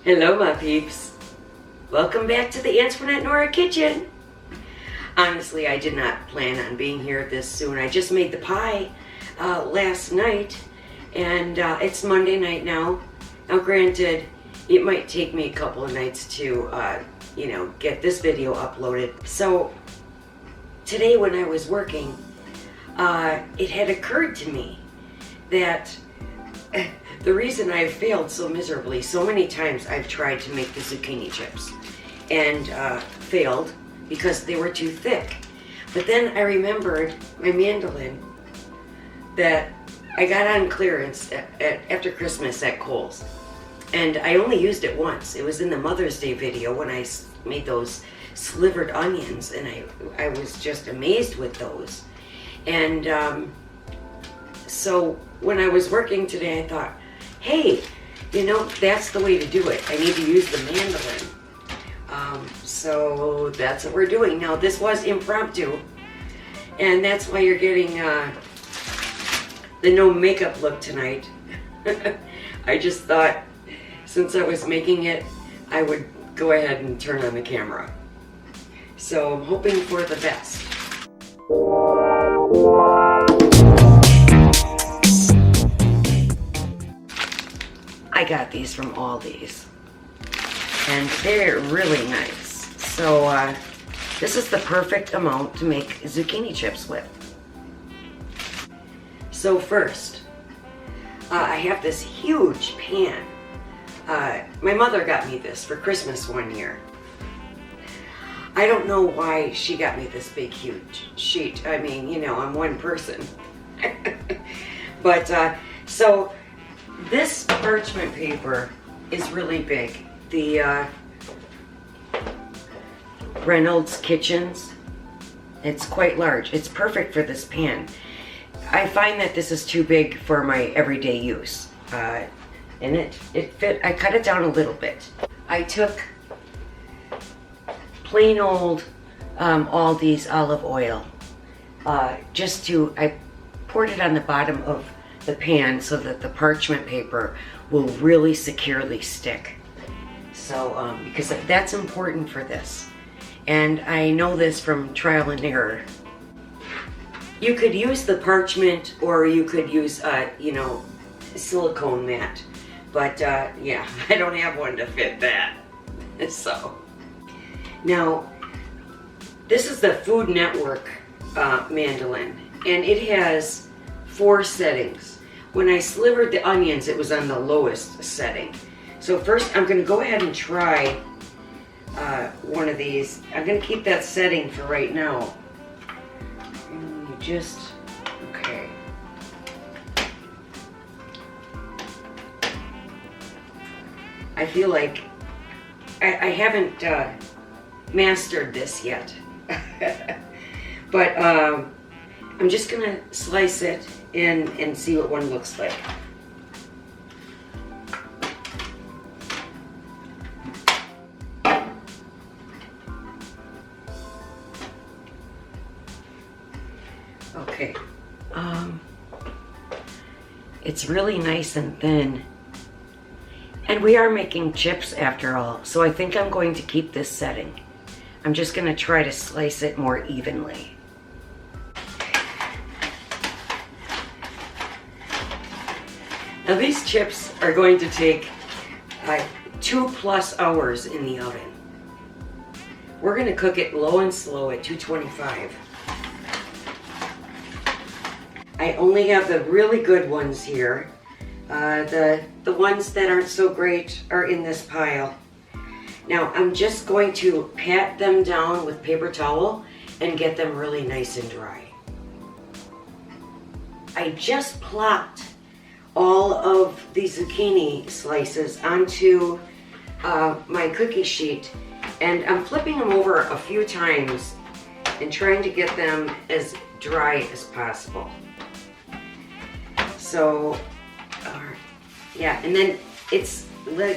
Hello my peeps. Welcome back to the Antoinette Nora kitchen. Honestly, I did not plan on being here this soon. I just made the pie last night and it's Monday night now. Now granted, it might take me a couple of nights to get this video uploaded. So today when I was working, it had occurred to me that the reason I've failed so miserably, so many times I've tried to make the zucchini chips and failed because they were too thick. But then I remembered my mandolin that I got on clearance after Christmas at Kohl's. And I only used it once. It was in the Mother's Day video when I made those slivered onions, and I was just amazed with those. And so when I was working today, I thought, hey, that's the way to do it. I need to use the mandolin. So that's what we're doing. Now this was impromptu, and that's why you're getting the no makeup look tonight. I just thought since I was making it, I would go ahead and turn on the camera. So I'm hoping for the best. I got these from Aldi's, and they're really nice. So this is the perfect amount to make zucchini chips with. So first, I have this huge pan. My mother got me this for Christmas one year. I don't know why she got me this big, huge sheet. I mean, I'm one person. But, so this parchment paper is really big. The Reynolds Kitchens. It's quite large. It's perfect for this pan. I find that this is too big for my everyday use. And it fit. I cut it down a little bit. I took plain old Aldi's olive oil. I poured it on the bottom of the pan so that the parchment paper will really securely stick. So, because that's important for this. And I know this from trial and error. You could use the parchment, or you could use, silicone mat. But, yeah, I don't have one to fit that. So, now, this is the Food Network mandolin, and it has 4 settings. When I slivered the onions, it was on the lowest setting. So first, I'm going to go ahead and try one of these. I'm going to keep that setting for right now. Okay. I feel like I haven't mastered this yet. But I'm just going to slice it and see what one looks like. Okay, it's really nice and thin, and we are making chips after all, so I think I'm going to keep this setting. I'm just going to try to slice it more evenly. Now these chips are going to take 2+ hours in the oven. We're going to cook it low and slow at 225. I only have the really good ones here. The ones that aren't so great are in this pile. Now I'm just going to pat them down with paper towel and get them really nice and dry. I just plopped all of the zucchini slices onto my cookie sheet, and I'm flipping them over a few times and trying to get them as dry as possible. So, yeah, and then it's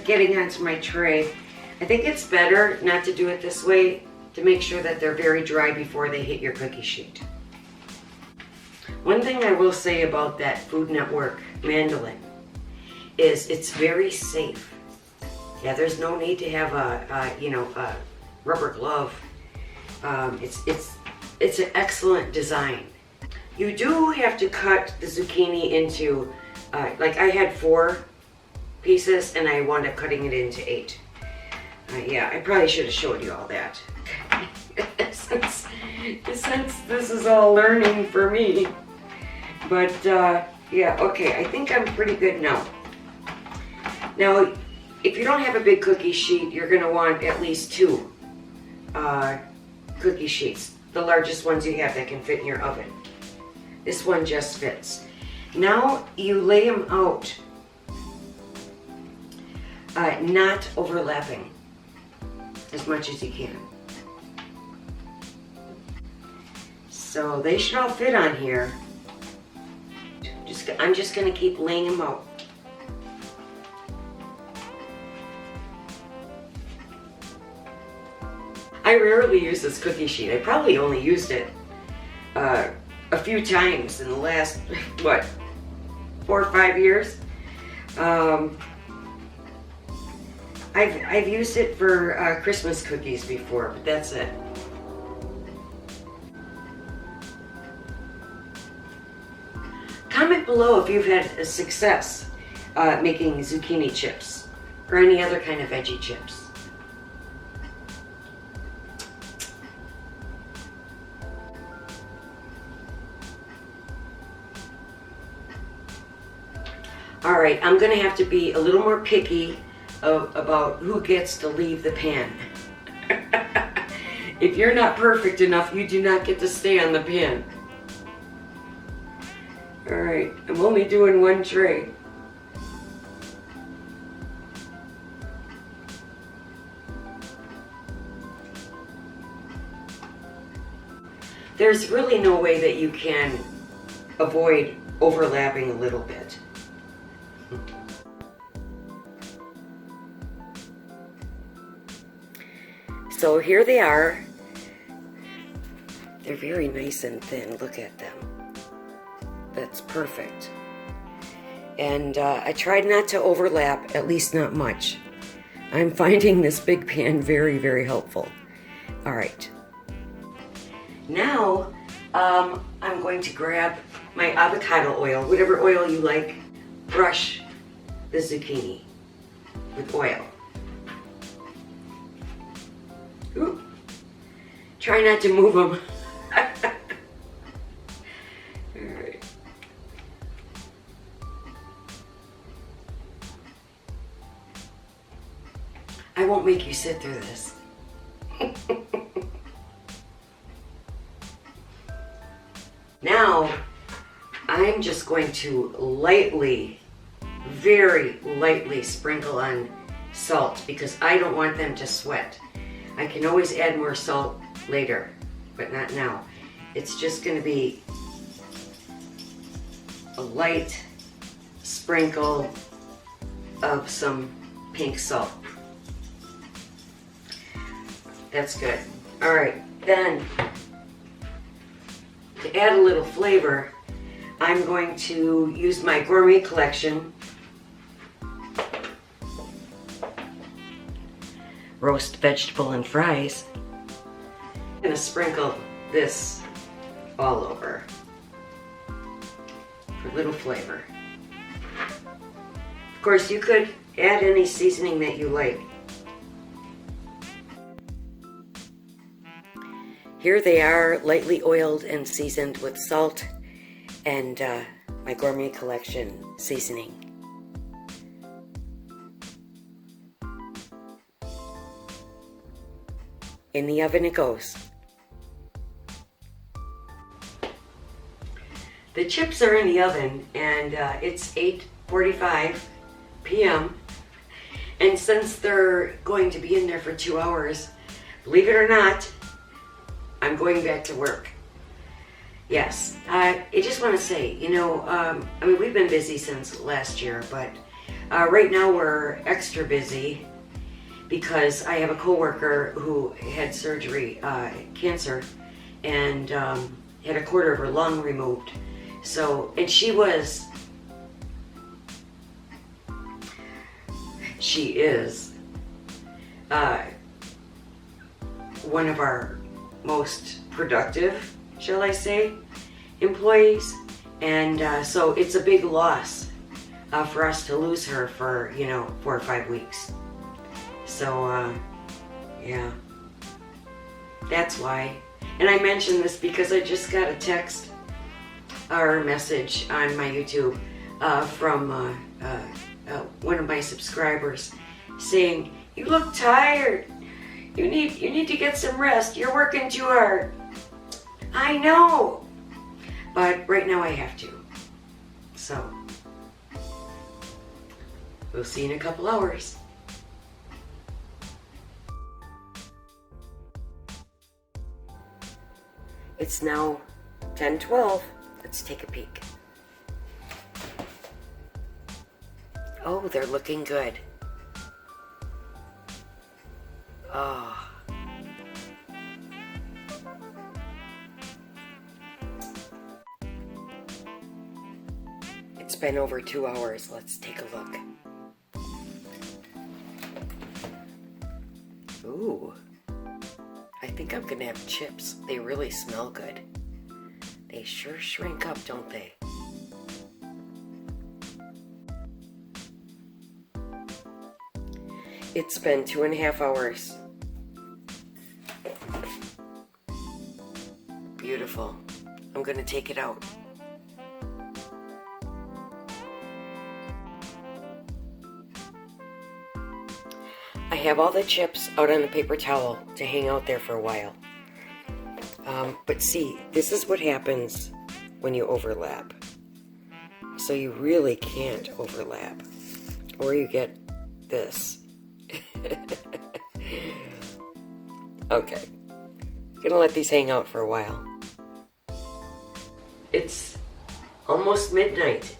getting onto my tray. I think it's better not to do it this way, to make sure that they're very dry before they hit your cookie sheet. One thing I will say about that Food Network mandolin is it's very safe. Yeah, there's no need to have a rubber glove. It's an excellent design. You do have to cut the zucchini into, like I had 4 pieces and I wound up cutting it into 8. Yeah, I probably should have showed you all that. since this is all learning for me. But yeah, okay, I think I'm pretty good now. Now, if you don't have a big cookie sheet, you're going to want at least 2 cookie sheets. The largest ones you have that can fit in your oven. This one just fits. Now you lay them out, not overlapping as much as you can. So they should all fit on here. I'm just going to keep laying them out. I rarely use this cookie sheet. I probably only used it a few times in the last, 4 or 5 years. I've used it for Christmas cookies before, but that's it. Comment below if you've had a success making zucchini chips or any other kind of veggie chips. All right, I'm gonna have to be a little more picky about who gets to leave the pan. If you're not perfect enough, you do not get to stay on the pan. All right, I'm only doing 1 tray. There's really no way that you can avoid overlapping a little bit. So here they are. They're very nice and thin. Look at them. That's perfect. And I tried not to overlap, at least not much. I'm finding this big pan very, very helpful. All right. Now, I'm going to grab my avocado oil, whatever oil you like, brush the zucchini with oil. Ooh. Try not to move them. All right. I won't make you sit through this. Now, I'm just going to lightly, very lightly sprinkle on salt because I don't want them to sweat. I can always add more salt later, but not now. It's just going to be a light sprinkle of some pink salt. That's good. All right, then to add a little flavor, I'm going to use my Gourmet Collection roast vegetable and fries. I'm gonna sprinkle this all over for a little flavor. Of course, you could add any seasoning that you like. Here they are, lightly oiled and seasoned with salt and my Gourmet Collection seasoning. In the oven it goes. The chips are in the oven and it's 8:45 p.m. And since they're going to be in there for 2 hours, believe it or not, I'm going back to work. Yes, I just want to say, you know, I mean, we've been busy since last year, but right now we're extra busy because I have a coworker who had surgery, cancer, and had a quarter of her lung removed. So, and she is one of our most productive, shall I say, employees. And so it's a big loss for us to lose her for, 4 or 5 weeks. So, yeah, that's why. And I mention this because I just got a text or a message on my YouTube from one of my subscribers saying, "You look tired. You need to get some rest. You're working too hard." I know, but right now I have to. So we'll see you in a couple hours. It's now 10:12. Let's take a peek. Oh, they're looking good. Oh. It's been over 2 hours. Let's take a look. Ooh. I think I'm gonna have chips. They really smell good. They sure shrink up, don't they? It's been 2.5 hours. Beautiful. I'm gonna take it out. I have all the chips out on a paper towel to hang out there for a while. But see, this is what happens when you overlap. So you really can't overlap, or you get this. Okay, gonna let these hang out for a while. It's almost midnight,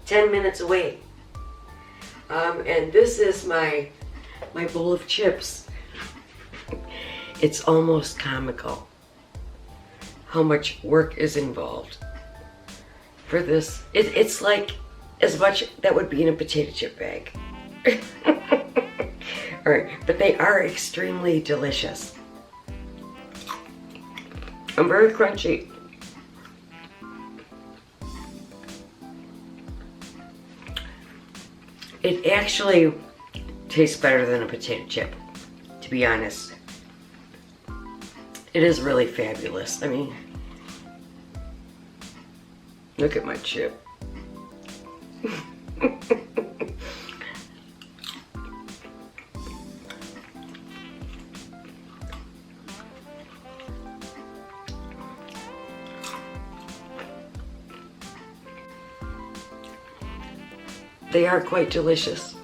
10 minutes away. And this is my bowl of chips. It's almost comical how much work is involved for this. It's like as much that would be in a potato chip bag. All right, but they are extremely delicious. I'm very crunchy. It actually tastes better than a potato chip, to be honest. It is really fabulous. I mean, look at my chip. They are quite delicious.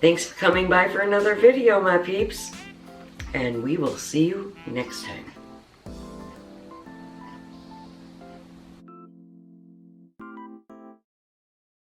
Thanks for coming by for another video, my peeps. And we will see you next time.